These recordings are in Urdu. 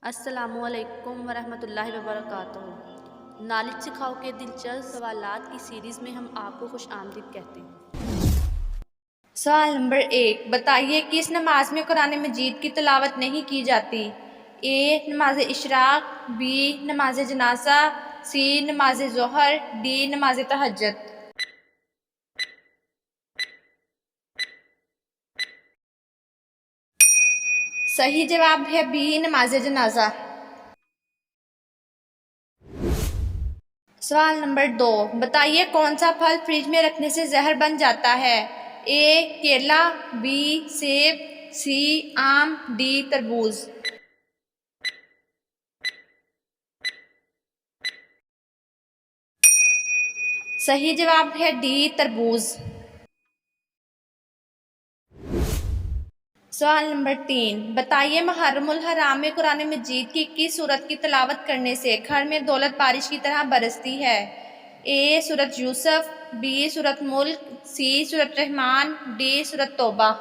السلام علیکم ورحمۃ اللہ وبرکاتہ۔ نالج سکھاؤ کے دلچسپ سوالات کی سیریز میں ہم آپ کو خوش آمدید کہتے ہیں۔ سوال نمبر 1، بتائیے کس نماز میں قرآن مجید کی تلاوت نہیں کی جاتی؟ اے نماز اشراق، بی نماز جنازہ، سی نماز ظہر، ڈی نماز تہجد۔ صحیح جواب ہے بی نماز جنازہ۔ سوال نمبر 2، بتائیے کون سا پھل فریج میں رکھنے سے زہر بن جاتا ہے؟ اے کیلا، بی سیب، سی آم، ڈی تربوز۔ صحیح جواب ہے ڈی تربوز۔ سوال نمبر 3، بتائیے محرم الحرام میں قرآن مجید کی کس سورت کی تلاوت کرنے سے گھر میں دولت بارش کی طرح برستی ہے؟ اے سورت یوسف، بی سورت ملک، سی سورت رحمان، ڈی سورت توبہ۔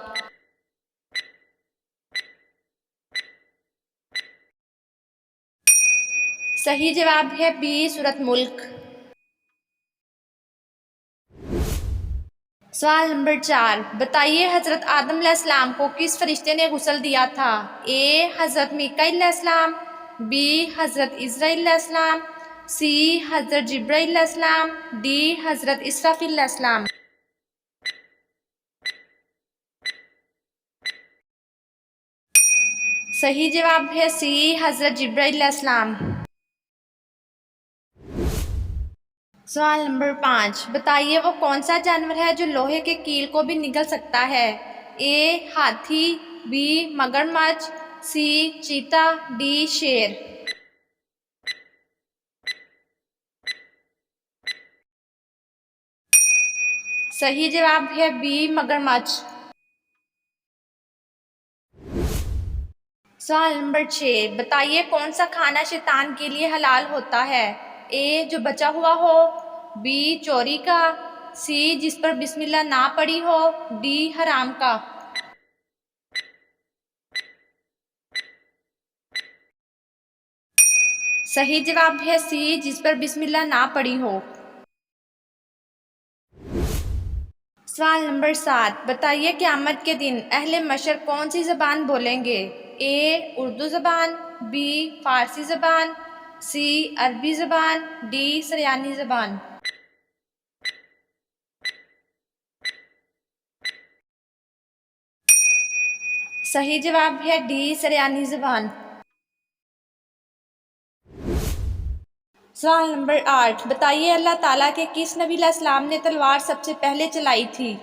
صحیح جواب ہے بی سورت ملک۔ سوال نمبر 4، بتائیے حضرت آدم علیہ السلام کو کس فرشتے نے غسل دیا تھا؟ اے حضرت میکائیل علیہ السلام، بی حضرت عزرائیل علیہ السلام، سی حضرت جبرائیل علیہ السلام، ڈی حضرت اسرافیل علیہ السلام۔ صحیح جواب ہے سی حضرت جبرائیل علیہ السلام۔ سوال نمبر 5، بتائیے وہ کون سا جانور ہے جو لوہے کے کیل کو بھی نگل سکتا ہے؟ اے ہاتھی، بی مگرمچھ، سی چیتا، ڈی شیر۔ صحیح جواب ہے بی مگرمچھ۔ سوال نمبر 6، بتائیے کون سا کھانا شیطان کے لیے حلال ہوتا ہے؟ اے جو بچا ہوا ہو، بی چوری کا، سی جس پر بسم اللہ نہ پڑی ہو، ڈی حرام کا۔ صحیح جواب ہے سی جس پر بسم اللہ نہ پڑی ہو۔ سوال نمبر 7، بتائیے قیامت کے دن اہل محشر کون سی زبان بولیں گے؟ اے اردو زبان، بی فارسی زبان، سی عربی زبان، ڈی سریانی زبان۔ صحیح جواب ہے ڈی سریانی زبان۔ سوال نمبر 8، بتائیے اللہ تعالیٰ کے کس نبی علیہ السلام نے تلوار سب سے پہلے چلائی تھی؟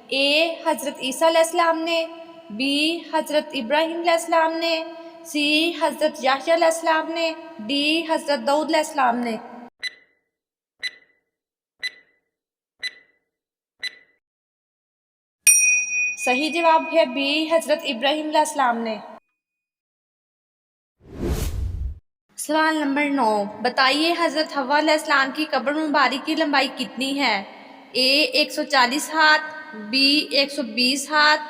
اے حضرت عیسیٰ علیہ السلام نے، بی حضرت ابراہیم علیہ السلام نے، سی حضرت یحییٰ علیہ السلام نے، ڈی حضرت داؤد علیہ السلام نے۔ صحیح جواب ہے بی حضرت ابراہیم علیہ السلام نے۔ سوال نمبر 9، بتائیے حضرت حوا علیہ السلام کی قبر مبارک کی لمبائی کتنی ہے؟ اے 140 ہاتھ، بی 120 ہاتھ،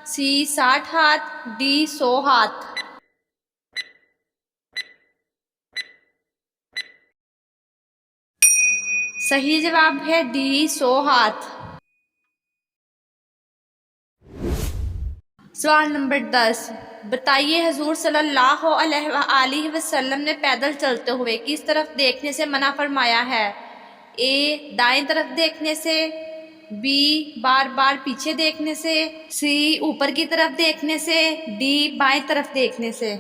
سی 60 ہاتھ، ڈی 100 ہاتھ۔ صحیح جواب ہے ڈی 100 ہاتھ۔ سوال نمبر 10، بتائیے حضور صلی اللہ علیہ وآلہ وسلم نے پیدل چلتے ہوئے کس طرف دیکھنے سے منع فرمایا ہے؟ اے دائیں طرف دیکھنے سے، بی بار بار پیچھے دیکھنے سے، سی اوپر کی طرف دیکھنے سے، ڈی بائیں طرف دیکھنے سے۔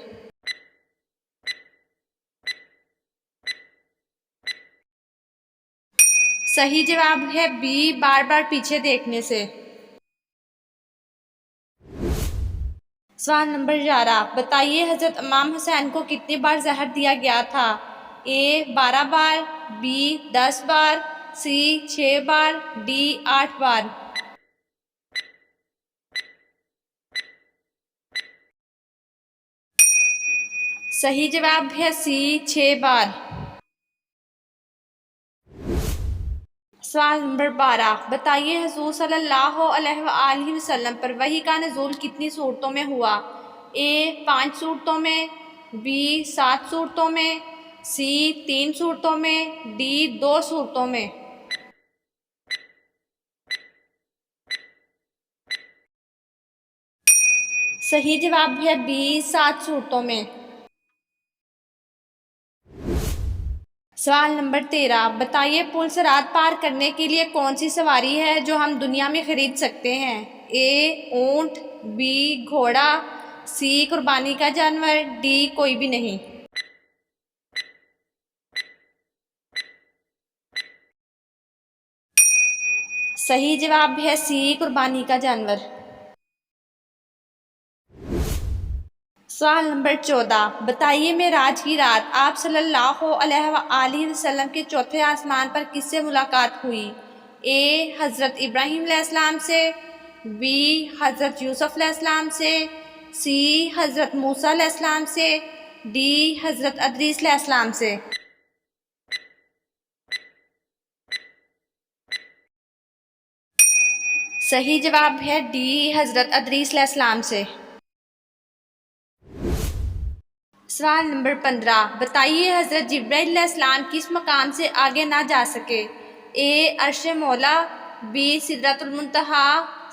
صحیح جواب ہے بی بار بار پیچھے دیکھنے سے۔ سوال نمبر 11، بتائیے حضرت امام حسین کو کتنی بار زہر دیا گیا تھا؟ اے 12 بار، بی 10 بار، سی 6 بار، ڈی 8 بار۔ صحیح جواب ہے سی 6 بار۔ سوال نمبر 12، بتائیے حضور صلی اللہ علیہ وآلہ وسلم پر وحی کا نزول کتنی صورتوں میں ہوا؟ اے 5 صورتوں میں، بی 7 صورتوں میں، سی 3 صورتوں میں، ڈی 2 صورتوں میں۔ صحیح جواب ہے بی 7 صورتوں میں۔ سوال نمبر 13، بتائیے پل صراط پار کرنے کے لیے کون سی سواری ہے جو ہم دنیا میں خرید سکتے ہیں؟ اے اونٹ، بی گھوڑا، سی قربانی کا جانور، ڈی کوئی بھی نہیں۔ صحیح جواب ہے سی قربانی کا جانور۔ سوال نمبر 14، بتائیے معراج کی رات آپ صلی اللہ علیہ وآلہ وسلم کے چوتھے آسمان پر کس سے ملاقات ہوئی؟ اے حضرت ابراہیم علیہ السلام سے، بی حضرت یوسف علیہ السلام سے، سی حضرت موسیٰ علیہ السلام سے، ڈی حضرت ادریس علیہ السلام سے۔ صحیح جواب ہے ڈی حضرت ادریس علیہ السلام سے۔ سوال نمبر 15، بتائیے حضرت جبرائیل علیہ السلام کس مقام سے آگے نہ جا سکے؟ اے عرش مولا، بی سدرۃ المنتہا،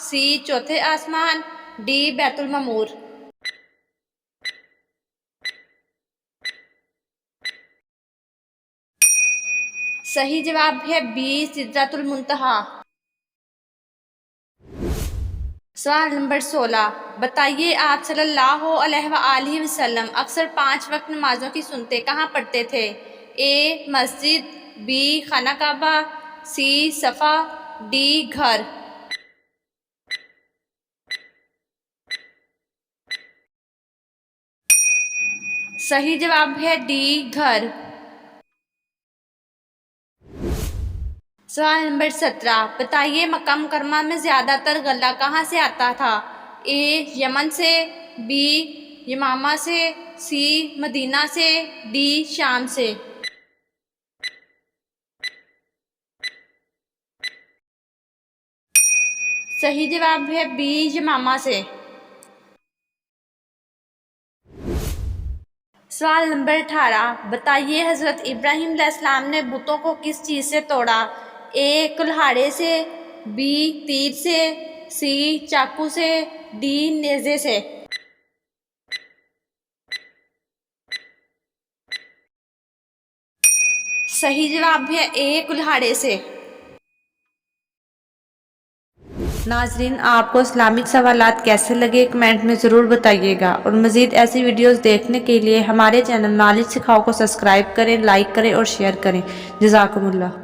سی چوتھے آسمان، ڈی بیت المعمور۔ صحیح جواب ہے بی سدرۃ المنتہا۔ سوال نمبر 16، بتائیے آپ صلی اللہ علیہ وآلہ وسلم اکثر 5 وقت نمازوں کی سنتیں کہاں پڑھتے تھے؟ اے مسجد، بی خانہ کعبہ، سی صفا، ڈی گھر۔ صحیح جواب ہے ڈی گھر۔ سوال نمبر 17، بتائیے مکہ مکرمہ میں زیادہ تر غلہ کہاں سے آتا تھا؟ اے یمن سے، بی یمامہ سے، سی مدینہ سے، ڈی شام سے۔ صحیح جواب ہے بی یمامہ سے۔ سوال نمبر 18، بتائیے حضرت ابراہیم علیہ السلام نے بتوں کو کس چیز سے توڑا؟ اے کلہاڑے سے، بی تیر سے، سی چاقو سے، ڈی نیزے سے۔ صحیح جواب ہے اے کلہاڑے سے۔ ناظرین، آپ کو اسلامک سوالات کیسے لگے کمنٹ میں ضرور بتائیے گا، اور مزید ایسی ویڈیوز دیکھنے کے لیے ہمارے چینل نالج سکھاؤ کو سبسکرائب کریں، لائک کریں اور شیئر کریں۔ جزاکم اللہ۔